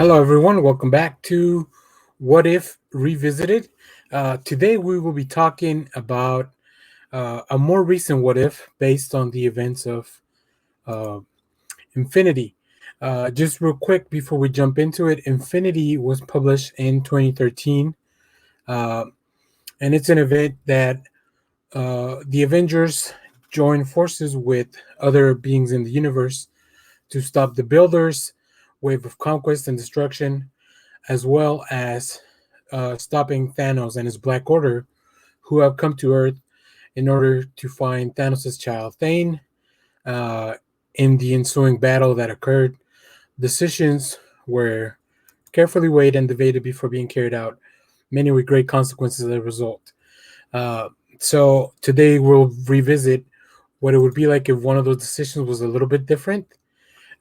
Hello, everyone. Welcome back to What If Revisited. Today, we will be talking about a more recent what if based on the events of uh, Infinity. Just real quick before we jump into it, Infinity was published in 2013, uh, and it's an event that the Avengers join forces with other beings in the universe to stop the Builders' wave of conquest and destruction, as well as stopping Thanos and his Black Order, who have come to Earth in order to find Thanos' child Thane. Uh, in the ensuing battle that occurred, decisions were carefully weighed and debated before being carried out, many with great consequences as a result. Uh, so today we'll revisit what it would be like if one of those decisions was a little bit different.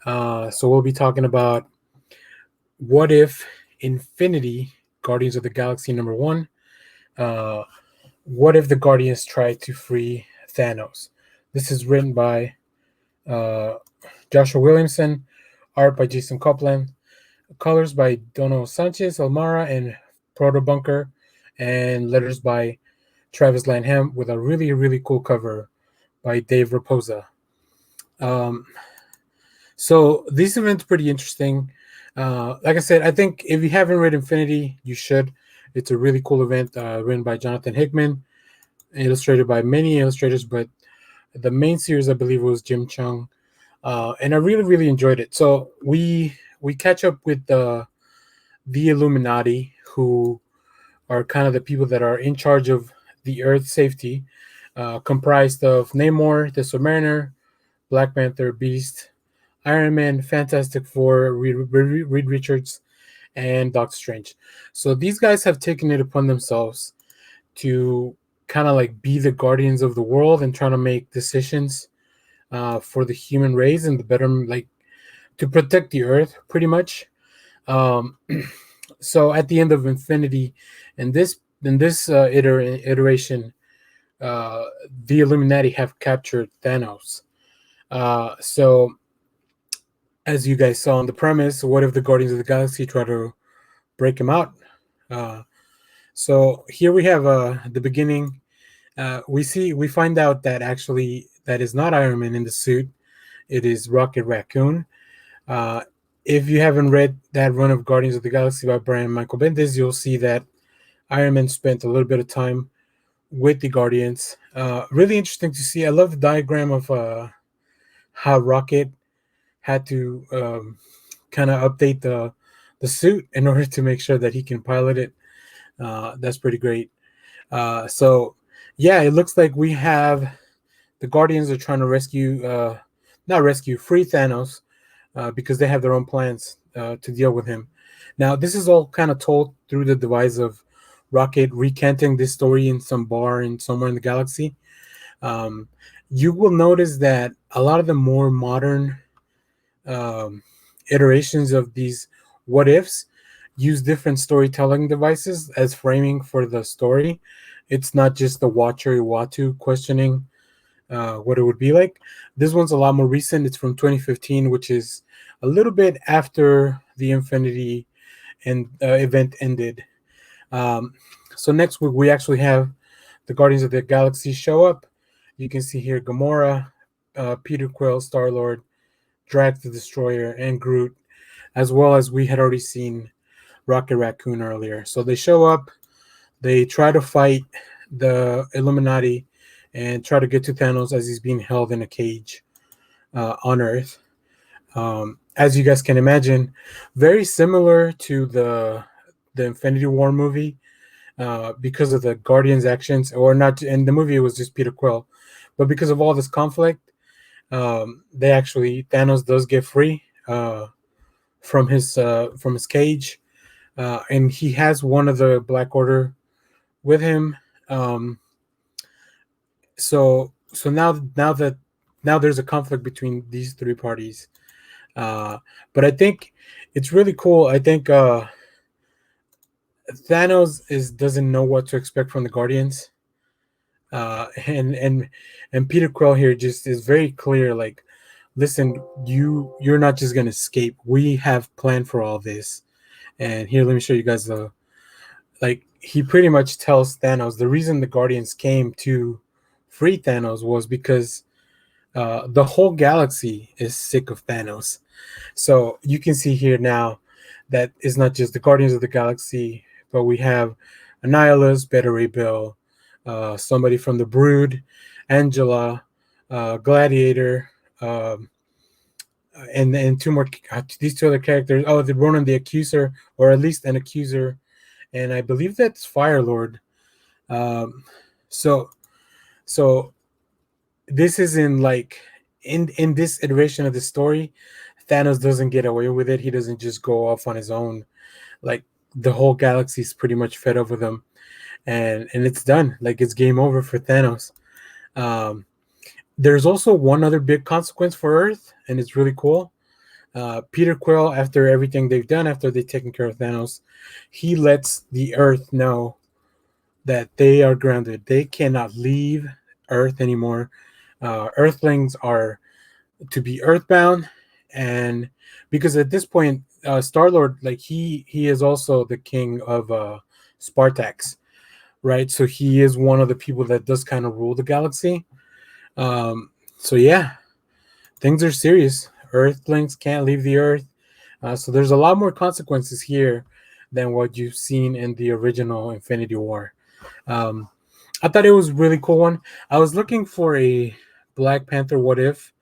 So we'll be talking about what if Infinity Guardians of the Galaxy #1. Uh, what if the Guardians tried to free Thanos? This is written by uh, Joshua Williamson, art by Jason Copeland, colors by Dono Sanchez Almara and Proto Bunker, and letters by Travis Lanham with a really, really cool cover by Dave Raposa. Um, so this event's pretty interesting. Like I said, I think if you haven't read Infinity, you should. It's a really cool event written by Jonathan Hickman, illustrated by many illustrators, but the main series I believe was Jim Chung, and I really really enjoyed it. So we catch up with the Illuminati, who are kind of the people that are in charge of the Earth's safety, comprised of Namor, the Submariner, Black Panther, Beast, Iron Man, Fantastic Four, Reed Richards, and Doctor Strange. So these guys have taken it upon themselves to kind of like be the guardians of the world and trying to make decisions for the human race and the better, like to protect the Earth, pretty much. Um, so at the end of Infinity, in this iteration, uh, the Illuminati have captured Thanos. So as you guys saw in the premise, what if the Guardians of the Galaxy try to break him out? Uh, so here we have the beginning. We find out that actually that is not Iron Man in the suit. It is Rocket Raccoon. Uh, if you haven't read that run of Guardians of the Galaxy by Brian Michael Bendis, you'll see that Iron Man spent a little bit of time with the Guardians. Really interesting to see. I love the diagram of how Rocket had to kind of update the suit in order to make sure that he can pilot it. That's pretty great. So yeah, it looks like we have the Guardians are trying to not rescue, free Thanos because they have their own plans to deal with him. Now, this is all kind of told through the device of Rocket recanting this story in some bar in somewhere in the galaxy. Um, you will notice that a lot of the more modern iterations of these what ifs use different storytelling devices as framing for the story. It's not just the Watcher Iwatu questioning what it would be like. This one's a lot more recent. It's from 2015, which is a little bit after the Infinity and event ended. Um, so next week we actually have the Guardians of the Galaxy show up. You can see here Gamora, Peter Quill, Star Lord, Drax the Destroyer, and Groot, as well as we had already seen Rocket Raccoon earlier. So they show up, they try to fight the Illuminati and try to get to Thanos as he's being held in a cage on Earth. As you guys can imagine, very similar to the Infinity War movie because of the Guardians' actions, or not. In the movie, it was just Peter Quill, but because of all this conflict, they actually Thanos does get free from his cage, and he has one of the Black Order with him. So now there's a conflict between these three parties. But I think it's really cool. I think Thanos doesn't know what to expect from the Guardians. And Peter Quill here just is very clear, like, listen, you're not just gonna escape. We have planned for all this. And here, let me show you guys the, like, he pretty much tells Thanos the reason the Guardians came to free Thanos was because the whole galaxy is sick of Thanos. So you can see here now that it's not just the Guardians of the Galaxy, but we have Annihilus, Beta Ray Bill, somebody from the Brood, Angela, Gladiator, and two more. These two other characters. Oh, the Ronan the Accuser, or at least an Accuser, and I believe that's Firelord. Um, so so this is in this iteration of the story, Thanos doesn't get away with it. He doesn't just go off on his own. Like, the whole galaxy is pretty much fed up with him, and it's done. Like, it's game over for Thanos. Um, there's also one other big consequence for Earth, and it's really cool. Peter Quill, after everything they've done, after they've taken care of Thanos, he lets the Earth know that they are grounded. They cannot leave Earth anymore. Earthlings are to be Earthbound, and because at this point, Star Lord, like, he is also the king of Spartax, right? So he is one of the people that does kind of rule the galaxy. So yeah, things are serious. Earthlings can't leave the Earth, so there's a lot more consequences here than what you've seen in the original Infinity War. Um, I thought it was a really cool one. I was looking for a Black Panther what if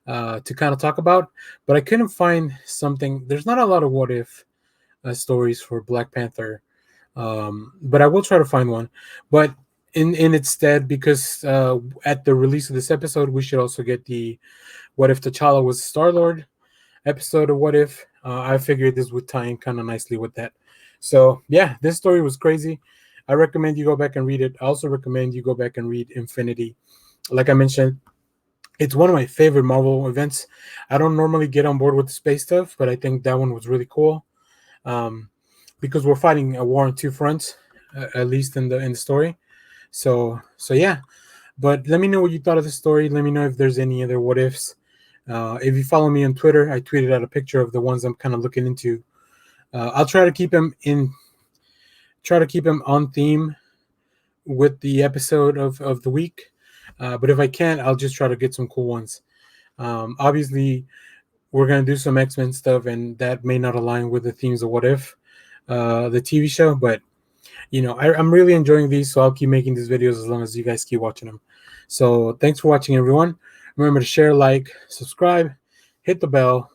to kind of talk about, but I couldn't find something. There's not a lot of what if stories for Black Panther, but I will try to find one. But in its stead, because at the release of this episode, we should also get the what if T'Challa was Star Lord episode of What If. I figured this would tie in kind of nicely with that. So yeah, this story was crazy. I recommend you go back and read it. I also recommend you go back and read Infinity. Like I mentioned, it's one of my favorite Marvel events. I don't normally get on board with the space stuff, but I think that one was really cool, um, because we're fighting a war on two fronts, at least in the story. So yeah. But let me know what you thought of the story. Let me know if there's any other what ifs. If you follow me on Twitter, I tweeted out a picture of the ones I'm kind of looking into. I'll try to keep him on theme with the episode of the week. But if I can't, I'll just try to get some cool ones. Obviously, we're gonna do some X-Men stuff, and that may not align with the themes of What If, the TV show. But I'm really enjoying these, so I'll keep making these videos as long as you guys keep watching them. So thanks for watching, everyone. Remember to share, like, subscribe, hit the bell,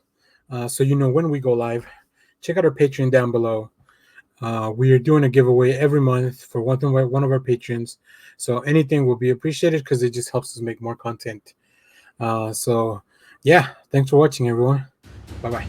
so you know when we go live. Check out our Patreon down below. We are doing a giveaway every month for one of our patrons, so anything will be appreciated because it just helps us make more content. So yeah, thanks for watching, everyone. Bye bye.